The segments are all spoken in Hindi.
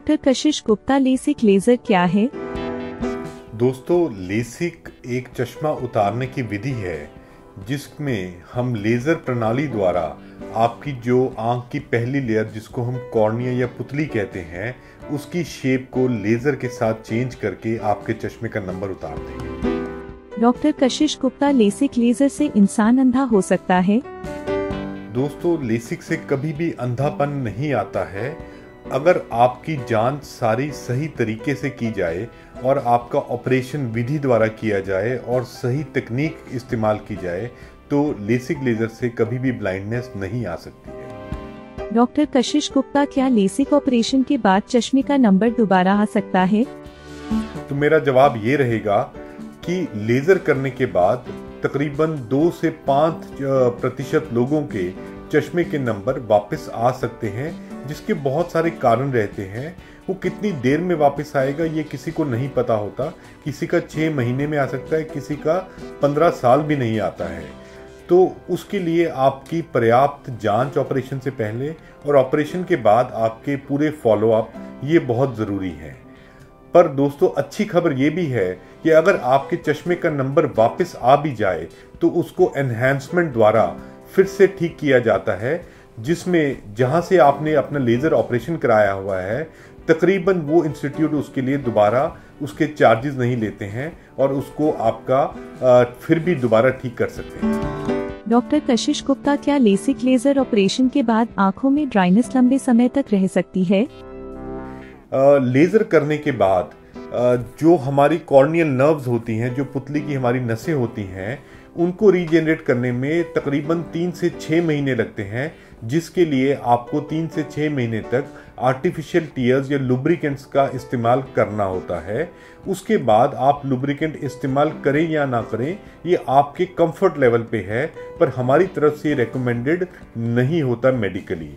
डॉक्टर कशिश गुप्ता, लेसिक लेजर क्या है? दोस्तों, लेसिक एक चश्मा उतारने की विधि है जिसमें हम लेजर प्रणाली द्वारा आपकी जो आंख की पहली लेयर, जिसको हम कॉर्निया या पुतली कहते हैं, उसकी शेप को लेजर के साथ चेंज करके आपके चश्मे का नंबर उतार देंगे। डॉक्टर कशिश गुप्ता, लेसिक लेजर से इंसान अंधा हो सकता है? दोस्तों, लेसिक से कभी भी अंधापन नहीं आता है अगर आपकी जांच सारी सही तरीके से की जाए और आपका ऑपरेशन विधि द्वारा किया जाए और सही तकनीक इस्तेमाल की जाए, तो लेसिक लेजर से कभी भी ब्लाइंडनेस नहीं आ सकती है। डॉक्टर कशिश गुप्ता, क्या लेसिक ऑपरेशन के बाद चश्मे का नंबर दोबारा आ सकता है? तो मेरा जवाब ये रहेगा कि लेजर करने के बाद तकरीबन 2 से 5% लोगों के चश्मे के नंबर वापस आ सकते हैं, जिसके बहुत सारे कारण रहते हैं। वो कितनी देर में वापस आएगा ये किसी को नहीं पता होता। किसी का 6 महीने में आ सकता है, किसी का 15 साल भी नहीं आता है। तो उसके लिए आपकी पर्याप्त जांच ऑपरेशन से पहले और ऑपरेशन के बाद आपके पूरे फॉलोअप ये बहुत ज़रूरी है। पर दोस्तों, अच्छी खबर ये भी है कि अगर आपके चश्मे का नंबर वापस आ भी जाए तो उसको एनहांसमेंट द्वारा फिर से ठीक किया जाता है, जिसमें जहां से आपने अपना लेजर ऑपरेशन कराया हुआ है तकरीबन वो इंस्टीट्यूट उसके लिए दोबारा उसके चार्जेस नहीं लेते हैं और उसको आपका फिर भी दोबारा ठीक कर सकते हैं। डॉक्टर कशिश गुप्ता, क्या लेसिक लेजर ऑपरेशन के बाद आंखों में ड्राइनेस लंबे समय तक रह सकती है? लेजर करने के बाद जो हमारी कॉर्नियल नर्व्स होती हैं, जो पुतली की हमारी नसें होती हैं, उनको रीजेनरेट करने में तकरीबन 3 से 6 महीने लगते हैं, जिसके लिए आपको 3 से 6 महीने तक आर्टिफिशियल टीयर्स या लुब्रिकेंट्स का इस्तेमाल करना होता है। उसके बाद आप लुब्रिकेंट इस्तेमाल करें या ना करें, ये आपके कंफर्ट लेवल पे है, पर हमारी तरफ से रेकमेंडेड नहीं होता मेडिकली।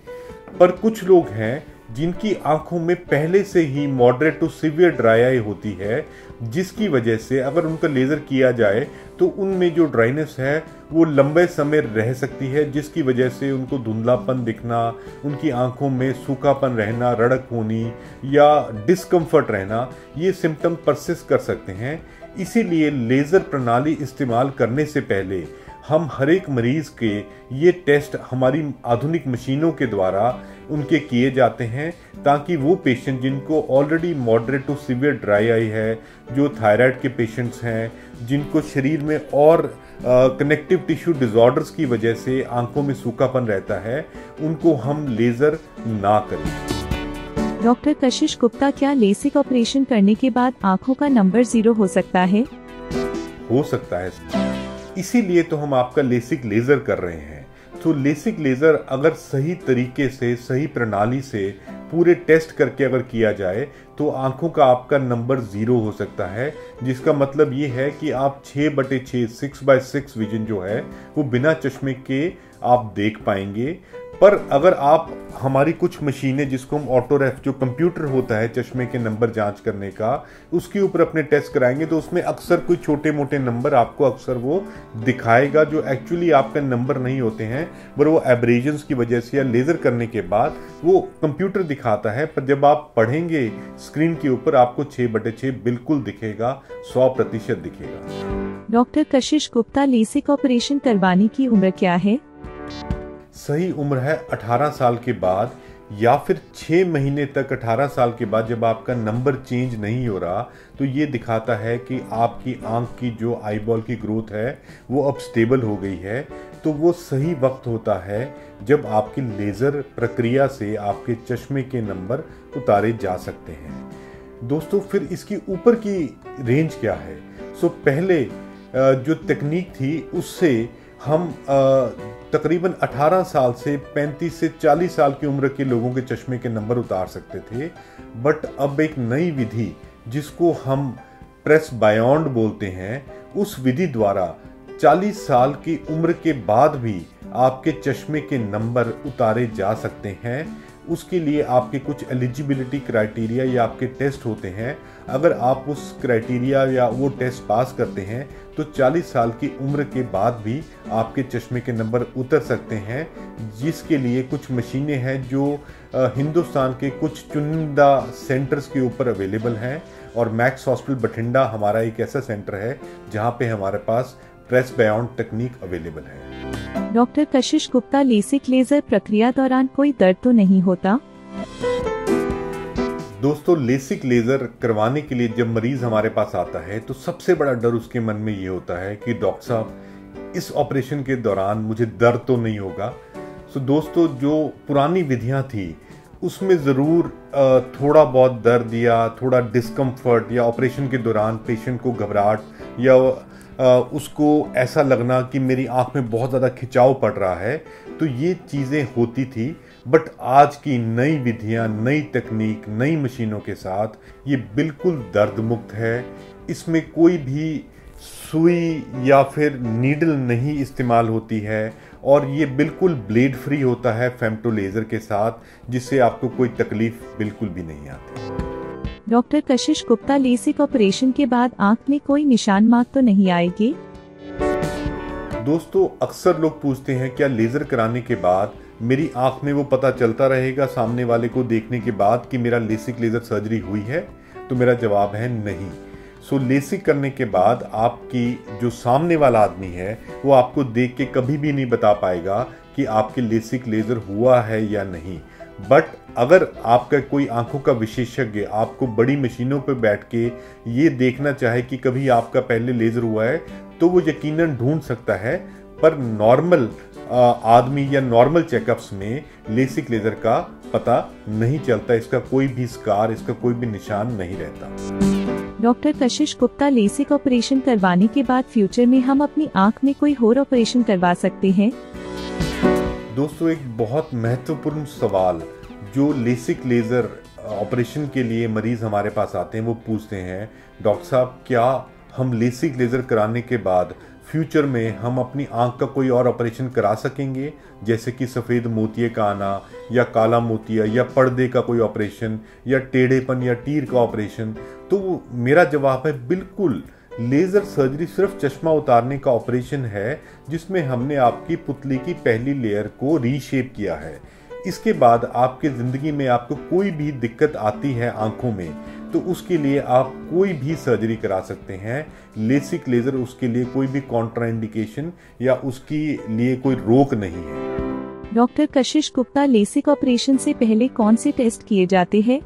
पर कुछ लोग हैं जिनकी आंखों में पहले से ही moderate to severe dry eye होती है, जिसकी वजह से अगर उनका लेजर किया जाए तो उनमें जो ड्राइनेस है वो लंबे समय रह सकती है, जिसकी वजह से उनको धुंधलापन दिखना, उनकी आंखों में सूखापन रहना, रड़क होनी या डिस्कम्फर्ट रहना, ये सिम्टम परसिस्ट कर सकते हैं। इसीलिए लेजर प्रणाली इस्तेमाल करने से पहले हम हर एक मरीज के ये टेस्ट हमारी आधुनिक मशीनों के द्वारा उनके किए जाते हैं, ताकि वो पेशेंट जिनको already moderate to severe dry eye है, जो थायराइड के पेशेंट्स हैं, जिनको शरीर में और कनेक्टिव टिश्यू डिसऑर्डर्स की वजह से आंखों में सूखापन रहता है, उनको हम लेजर ना करें। डॉक्टर कशिश गुप्ता, क्या लेसिक ऑपरेशन करने के बाद आंखों का नंबर 0 हो सकता है? हो सकता है, इसीलिए तो हम आपका लेसिक लेजर कर रहे हैं। तो लेसिक लेजर अगर सही तरीके से, सही प्रणाली से पूरे टेस्ट करके अगर किया जाए तो आंखों का आपका नंबर 0 हो सकता है, जिसका मतलब ये है कि आप 6/6 6/6 विजन जो है वो बिना चश्मे के आप देख पाएंगे। पर अगर आप हमारी कुछ मशीनें, जिसको हम ऑटोरेफ, जो कंप्यूटर होता है चश्मे के नंबर जांच करने का, उसके ऊपर अपने टेस्ट कराएंगे तो उसमें अक्सर कोई छोटे मोटे नंबर आपको अक्सर वो दिखाएगा, जो एक्चुअली आपका नंबर नहीं होते हैं, पर वो एब्रेजन्स की वजह से या लेजर करने के बाद वो कंप्यूटर दिखाता है। पर जब आप पढ़ेंगे स्क्रीन के ऊपर आपको 6/6 बिल्कुल दिखेगा, 100% दिखेगा। डॉक्टर कशिश गुप्ता, लेसिक ऑपरेशन करवाने की उम्र क्या है? सही उम्र है 18 साल के बाद, या फिर 6 महीने तक 18 साल के बाद जब आपका नंबर चेंज नहीं हो रहा, तो ये दिखाता है कि आपकी आंख की जो आईबॉल की ग्रोथ है वो अब स्टेबल हो गई है। तो वो सही वक्त होता है जब आपकी लेज़र प्रक्रिया से आपके चश्मे के नंबर उतारे जा सकते हैं। दोस्तों, फिर इसकी ऊपर की रेंज क्या है? पहले जो तकनीक थी उससे हम तकरीबन 18 साल से 35 से 40 साल की उम्र के लोगों के चश्मे के नंबर उतार सकते थे। बट अब एक नई विधि, जिसको हम प्रेस बायॉन्ड बोलते हैं, उस विधि द्वारा 40 साल की उम्र के बाद भी आपके चश्मे के नंबर उतारे जा सकते हैं। उसके लिए आपके कुछ एलिजिबिलिटी क्राइटेरिया या आपके टेस्ट होते हैं। अगर आप उस क्राइटेरिया या वो टेस्ट पास करते हैं तो 40 साल की उम्र के बाद भी आपके चश्मे के नंबर उतर सकते हैं, जिसके लिए कुछ मशीनें हैं जो हिंदुस्तान के कुछ चुनिंदा सेंटर्स के ऊपर अवेलेबल हैं। और मैक्स हॉस्पिटल बठिंडा हमारा एक ऐसा सेंटर है जहां पे हमारे पास प्रेस बायोंड टेक्निक अवेलेबल है। डॉक्टर कशिश गुप्ता, लेसिक लेजर प्रक्रिया दौरान कोई दर्द तो नहीं होता? दोस्तों, लेसिक लेजर करवाने के लिए जब मरीज हमारे पास आता है तो सबसे बड़ा डर उसके मन में ये होता है कि डॉक्टर साहब इस ऑपरेशन के दौरान मुझे दर्द तो नहीं होगा। सो दोस्तों, जो पुरानी विधियां थी उसमें ज़रूर थोड़ा बहुत दर्द या थोड़ा डिस्कम्फर्ट या ऑपरेशन के दौरान पेशेंट को घबराहट या उसको ऐसा लगना कि मेरी आंख में बहुत ज़्यादा खिंचाव पड़ रहा है, तो ये चीज़ें होती थी। बट आज की नई विधियां, नई तकनीक, नई मशीनों के साथ ये बिल्कुल दर्द मुक्त है। इसमें कोई भी सुई या फिर नीडल नहीं इस्तेमाल होती है और ये बिल्कुल ब्लेड फ्री होता है फेमटो लेजर के साथ, जिससे आपको कोई तकलीफ बिल्कुल भी नहीं आती। डॉक्टर कशिश गुप्ता, लेसिक ऑपरेशन के बाद आंख में कोई निशान मार्क तो नहीं आएगी? दोस्तों, अक्सर लोग पूछते हैं क्या लेजर कराने के बाद मेरी आंख में वो पता चलता रहेगा सामने वाले को देखने के बाद कि मेरा लेसिक लेजर सर्जरी हुई है? तो मेरा जवाब है नहीं। सो लेसिक करने के बाद आपकी जो सामने वाला आदमी है वो आपको देख के कभी भी नहीं बता पाएगा कि आपके लेसिक लेजर हुआ है या नहीं। बट अगर आपका कोई आंखों का विशेषज्ञ आपको बड़ी मशीनों पर बैठ के ये देखना चाहे कि कभी आपका पहले लेजर हुआ है तो वो यकीनन ढूंढ सकता है। पर नॉर्मल आदमी या नॉर्मल चेकअप्स में लेसिक लेजर का पता नहीं चलता, इसका कोई भी स्कार, इसका कोई भी निशान नहीं रहता। डॉक्टर कशिश गुप्ता, लेसिक ऑपरेशन करवाने के बाद फ्यूचर में हम अपनी आंख में कोई और ऑपरेशन करवा सकते हैं? दोस्तों, एक बहुत महत्वपूर्ण सवाल जो लेसिक लेजर ऑपरेशन के लिए मरीज हमारे पास आते हैं वो पूछते हैं, डॉक्टर साहब क्या हम लेसिक लेजर कराने के बाद फ्यूचर में हम अपनी आंख का कोई और ऑपरेशन करा सकेंगे, जैसे कि सफ़ेद मोतिये का आना या काला मोतिया या पर्दे का कोई ऑपरेशन या टेढ़ेपन या टीर का ऑपरेशन? तो मेरा जवाब है बिल्कुल। लेज़र सर्जरी सिर्फ चश्मा उतारने का ऑपरेशन है जिसमें हमने आपकी पुतली की पहली लेयर को रीशेप किया है। इसके बाद आपके ज़िंदगी में आपको कोई भी दिक्कत आती है आंखों में तो उसके लिए आप कोई भी सर्जरी करा सकते हैं। लेसिक लेजर उसके लिए कोई भी कॉन्ट्राइंडिकेशन या उसके लिए कोई रोक नहीं है। डॉक्टर कशिश गुप्ता, लेसिक ऑपरेशन से पहले कौन से टेस्ट किए जाते हैं?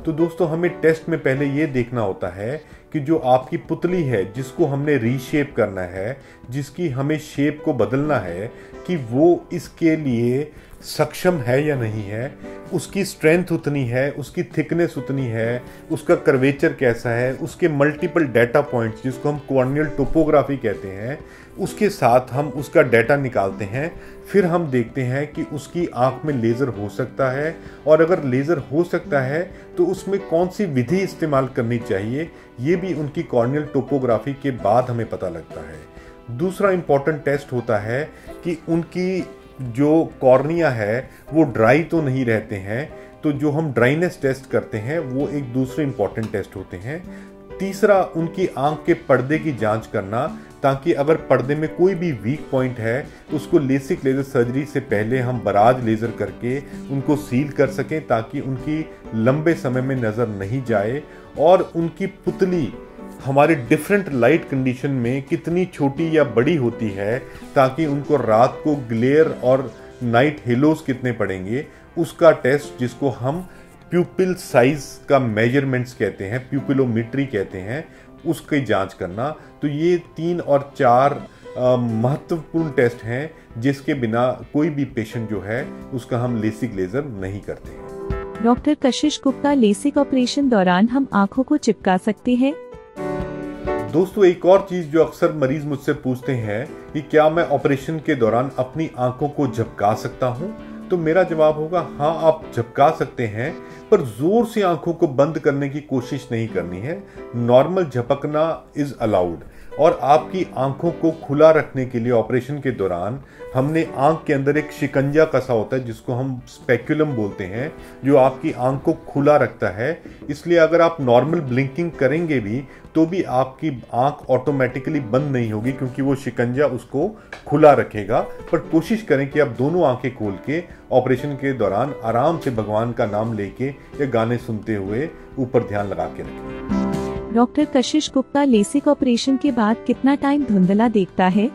तो दोस्तों, हमें टेस्ट में पहले ये देखना होता है कि जो आपकी पुतली है जिसको हमने रीशेप करना है, जिसकी हमें शेप को बदलना है, कि वो इसके लिए सक्षम है या नहीं है, उसकी स्ट्रेंथ उतनी है, उसकी थिकनेस उतनी है, उसका कर्वेचर कैसा है, उसके मल्टीपल डाटा पॉइंट्स जिसको हम कॉर्नियल टोपोग्राफी कहते हैं, उसके साथ हम उसका डाटा निकालते हैं। फिर हम देखते हैं कि उसकी आंख में लेज़र हो सकता है और अगर लेज़र हो सकता है तो उसमें कौन सी विधि इस्तेमाल करनी चाहिए, ये भी उनकी कॉर्नियल टोपोग्राफी के बाद हमें पता लगता है। दूसरा इम्पॉर्टेंट टेस्ट होता है कि उनकी जो कॉर्निया है वो ड्राई तो नहीं रहते हैं, तो जो हम ड्राइनेस टेस्ट करते हैं वो एक दूसरे इम्पॉर्टेंट टेस्ट होते हैं। तीसरा, उनकी आंख के पर्दे की जांच करना, ताकि अगर पर्दे में कोई भी वीक पॉइंट है तो उसको लेसिक लेजर सर्जरी से पहले हम बराज लेजर करके उनको सील कर सकें ताकि उनकी लंबे समय में नज़र नहीं जाए। और उनकी पुतली हमारे डिफरेंट लाइट कंडीशन में कितनी छोटी या बड़ी होती है ताकि उनको रात को ग्लेयर और नाइट हेलोस कितने पड़ेंगे, उसका टेस्ट जिसको हम प्यूपिल साइज का मेजरमेंट्स कहते हैं, प्यूपिलोमेट्री कहते हैं, उसकी जांच करना। तो ये 3 और 4 महत्वपूर्ण टेस्ट हैं जिसके बिना कोई भी पेशेंट जो है उसका हम लेसिक लेजर नहीं करते। डॉक्टर कशिश गुप्ता, लेसिक ऑपरेशन दौरान हम आंखों को चिपका सकते हैं? दोस्तों, एक और चीज जो अक्सर मरीज मुझसे पूछते हैं कि क्या मैं ऑपरेशन के दौरान अपनी आंखों को झपका सकता हूं, तो मेरा जवाब होगा हाँ, आप झपका सकते हैं। पर जोर से आंखों को बंद करने की कोशिश नहीं करनी है। नॉर्मल झपकना इज अलाउड। और आपकी आंखों को खुला रखने के लिए ऑपरेशन के दौरान हमने आंख के अंदर एक शिकंजा कसा होता है जिसको हम स्पेक्युलम बोलते हैं, जो आपकी आंख को खुला रखता है। इसलिए अगर आप नॉर्मल ब्लिंकिंग करेंगे भी तो भी आपकी आंख ऑटोमेटिकली बंद नहीं होगी, क्योंकि वो शिकंजा उसको खुला रखेगा। पर कोशिश करें कि आप दोनों आंखें खोल के ऑपरेशन के दौरान आराम से भगवान का नाम लेके या गाने सुनते हुए ऊपर ध्यान लगा के रखें। डॉक्टर कशिश गुप्ता, लेसिक ऑपरेशन के बाद कितना टाइम धुंधला देखता है?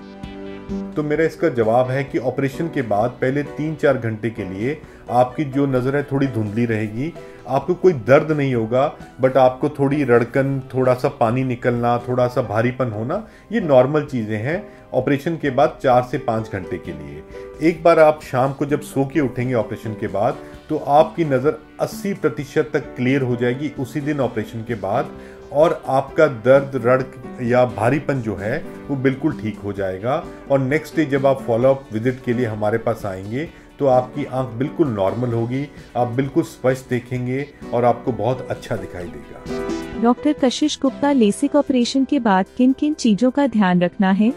तो मेरा इसका जवाब है कि ऑपरेशन के बाद पहले 3-4 घंटे के लिए आपकी जो नज़र है थोड़ी धुंधली रहेगी। आपको कोई दर्द नहीं होगा, बट आपको थोड़ी रड़कन, थोड़ा सा पानी निकलना, थोड़ा सा भारीपन होना, ये नॉर्मल चीज़ें हैं ऑपरेशन के बाद 4 से 5 घंटे के लिए। एक बार आप शाम को जब सो के उठेंगे ऑपरेशन के बाद, तो आपकी नज़र 80% तक क्लियर हो जाएगी उसी दिन ऑपरेशन के बाद, और आपका दर्द, रड़क या भारीपन जो है वो बिल्कुल ठीक हो जाएगा। और नेक्स्ट डे जब आप फॉलोअप विजिट के लिए हमारे पास आएंगे तो आपकी आंख बिल्कुल नॉर्मल होगी, आप बिल्कुल स्पष्ट देखेंगे और आपको बहुत अच्छा दिखाई देगा। डॉक्टर कशिश गुप्ता, लेसिक ऑपरेशन के बाद किन किन चीजों का ध्यान रखना है?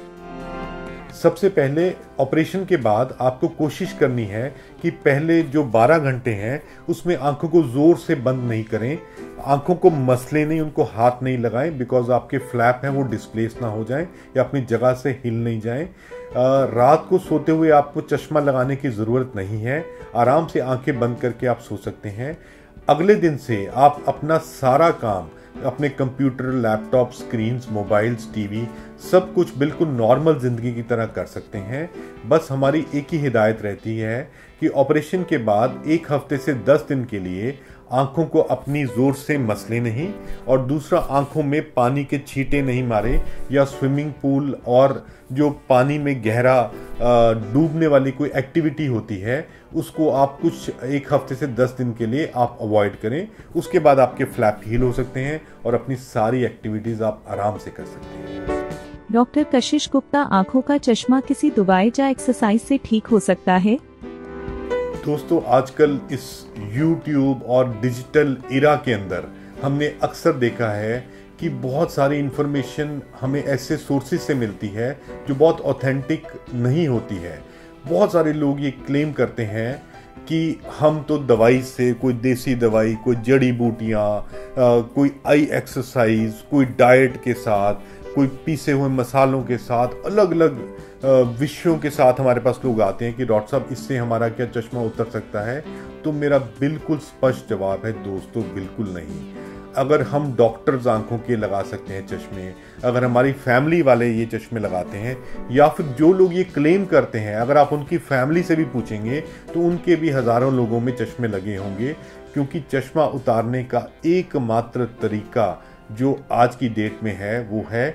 सबसे पहले ऑपरेशन के बाद आपको कोशिश करनी है कि पहले जो 12 घंटे हैं उसमें आंखों को जोर से बंद नहीं करें, आंखों को मसले नहीं, उनको हाथ नहीं लगाएं, बिकॉज आपके फ्लैप हैं वो डिस्प्लेस ना हो जाएं या अपनी जगह से हिल नहीं जाएं। रात को सोते हुए आपको चश्मा लगाने की ज़रूरत नहीं है, आराम से आंखें बंद करके आप सो सकते हैं। अगले दिन से आप अपना सारा काम अपने computer, laptop, screens, mobiles, TV, सब कुछ बिल्कुल नॉर्मल ज़िंदगी की तरह कर सकते हैं। बस हमारी एक ही हिदायत रहती है कि ऑपरेशन के बाद 1 हफ्ते से 10 दिन के लिए आंखों को अपनी जोर से मसले नहीं, और दूसरा आंखों में पानी के छींटे नहीं मारे, या स्विमिंग पूल और जो पानी में गहरा डूबने वाली कोई एक्टिविटी होती है उसको आप कुछ 1 हफ्ते से 10 दिन के लिए आप अवॉइड करें। उसके बाद आपके फ्लैप हील हो सकते हैं और अपनी सारी एक्टिविटीज आप आराम से कर सकते हैं। डॉक्टर कशिश गुप्ता, आंखों का चश्मा किसी दवाई या एक्सरसाइज से ठीक हो सकता है? दोस्तों, आजकल इस YouTube और डिजिटल इरा के अंदर हमने अक्सर देखा है कि बहुत सारी इन्फॉर्मेशन हमें ऐसे सोर्सेज से मिलती है जो बहुत ऑथेंटिक नहीं होती है। बहुत सारे लोग ये क्लेम करते हैं कि हम तो दवाई से, कोई देसी दवाई, कोई जड़ी बूटियाँ, कोई आई एक्सरसाइज, कोई डाइट के साथ, कोई पीसे हुए मसालों के साथ, अलग अलग विषयों के साथ हमारे पास लोग आते हैं कि डॉक्टर साहब इससे हमारा क्या चश्मा उतर सकता है। तो मेरा बिल्कुल स्पष्ट जवाब है दोस्तों, बिल्कुल नहीं। अगर हम डॉक्टर्स आंखों के लगा सकते हैं चश्मे, अगर हमारी फैमिली वाले ये चश्मे लगाते हैं, या फिर जो लोग ये क्लेम करते हैं, अगर आप उनकी फैमिली से भी पूछेंगे तो उनके भी हज़ारों लोगों में चश्मे लगे होंगे। क्योंकि चश्मा उतारने का एकमात्र तरीका जो आज की डेट में है वो है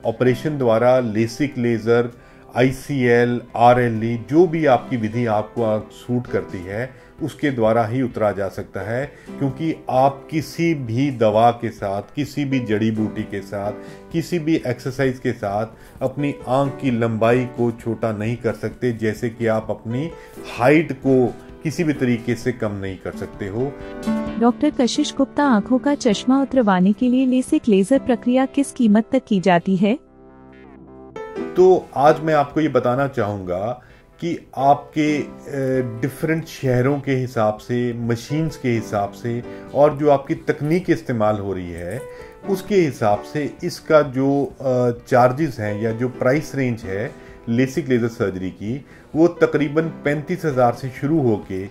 ऑपरेशन द्वारा, लेसिक लेज़र, ICL, RLE, जो भी आपकी विधि आपको सूट करती है उसके द्वारा ही उतरा जा सकता है। क्योंकि आप किसी भी दवा के साथ, किसी भी जड़ी बूटी के साथ, किसी भी एक्सरसाइज के साथ अपनी आंख की लंबाई को छोटा नहीं कर सकते, जैसे कि आप अपनी हाइट को किसी भी तरीके से कम नहीं कर सकते हो। डॉक्टर कशिश गुप्ता, आंखों का चश्मा उतरवाने के लिए लेसिक लेजर प्रक्रिया किस कीमत तक की जाती है? तो आज मैं आपको ये बताना चाहूँगा कि आपके डिफरेंट शहरों के हिसाब से, मशीन्स के हिसाब से, और जो आपकी तकनीक इस्तेमाल हो रही है उसके हिसाब से इसका जो चार्जेस हैं या जो प्राइस रेंज है लेसिक लेज़र सर्जरी की, वो तकरीबन 35,000 से शुरू होके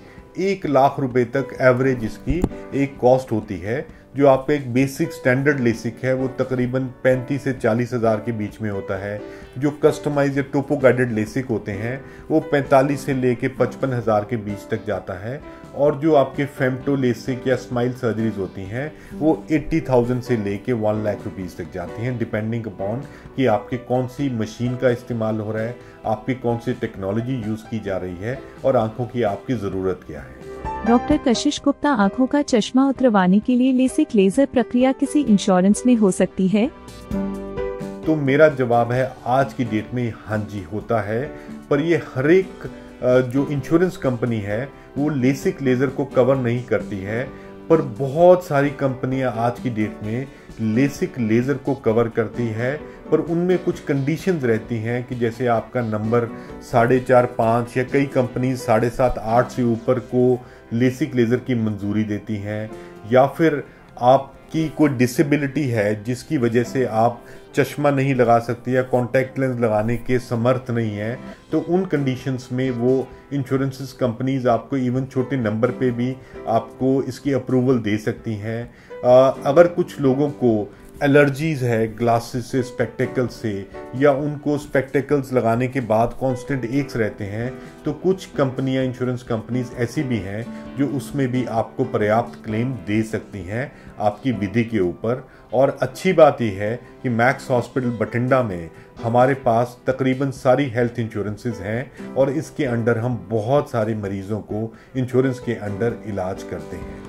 1 लाख रुपए तक एवरेज इसकी एक कॉस्ट होती है। जो आपका एक बेसिक स्टैंडर्ड लेसिक है वो तकरीबन 35 से 40,000 के बीच में होता है। जो कस्टमाइज या टोपो गाइडेड लेसिक होते हैं वो 45 से लेके 55,000 के बीच तक जाता है। और जो आपके फेमटो लेसिक या स्माइल सर्जरीज होती हैं वो 80,000 से लेके 1 लाख रुपीज़ तक जाती हैं, डिपेंडिंग अपॉन कि आपके कौन सी मशीन का इस्तेमाल हो रहा है, आपकी कौन सी टेक्नोलॉजी यूज़ की जा रही है और आंखों की आपकी ज़रूरत क्या है। डॉक्टर कशिश गुप्ता, आंखों का चश्मा उतरवाने के लिए लेसिक लेजर प्रक्रिया किसी इंश्योरेंस में हो सकती है? तो मेरा जवाब है आज की डेट में हाँ जी होता है, पर ये हर एक जो इंश्योरेंस कंपनी है वो लेसिक लेजर को कवर नहीं करती है। पर बहुत सारी कंपनियां आज की डेट में लेसिक लेज़र को कवर करती है, पर उनमें कुछ कंडीशंस रहती हैं कि जैसे आपका नंबर 4.5 5 या कई कंपनी 7.5 8 से ऊपर को लेसिक लेज़र की मंजूरी देती हैं, या फिर आपकी कोई डिसेबिलिटी है जिसकी वजह से आप चश्मा नहीं लगा सकते या कॉन्टैक्ट लेंस लगाने के समर्थ नहीं है, तो उन कंडीशंस में वो इंश्योरेंस कंपनीज आपको इवन छोटे नंबर पे भी आपको इसकी अप्रूवल दे सकती हैं। अगर कुछ लोगों को एलर्जीज है ग्लासेस से, स्पेक्टेकल्स से, या उनको स्पेक्टेकल्स लगाने के बाद कांस्टेंट एक्स रहते हैं, तो कुछ कंपनियां, इंश्योरेंस कंपनीज ऐसी भी हैं जो उसमें भी आपको पर्याप्त क्लेम दे सकती हैं आपकी विधि के ऊपर। और अच्छी बात यह है कि मैक्स हॉस्पिटल बठिंडा में हमारे पास तकरीबन सारी हेल्थ इंश्योरेंसेज हैं और इसके अंडर हम बहुत सारे मरीजों को इंश्योरेंस के अंडर इलाज करते हैं।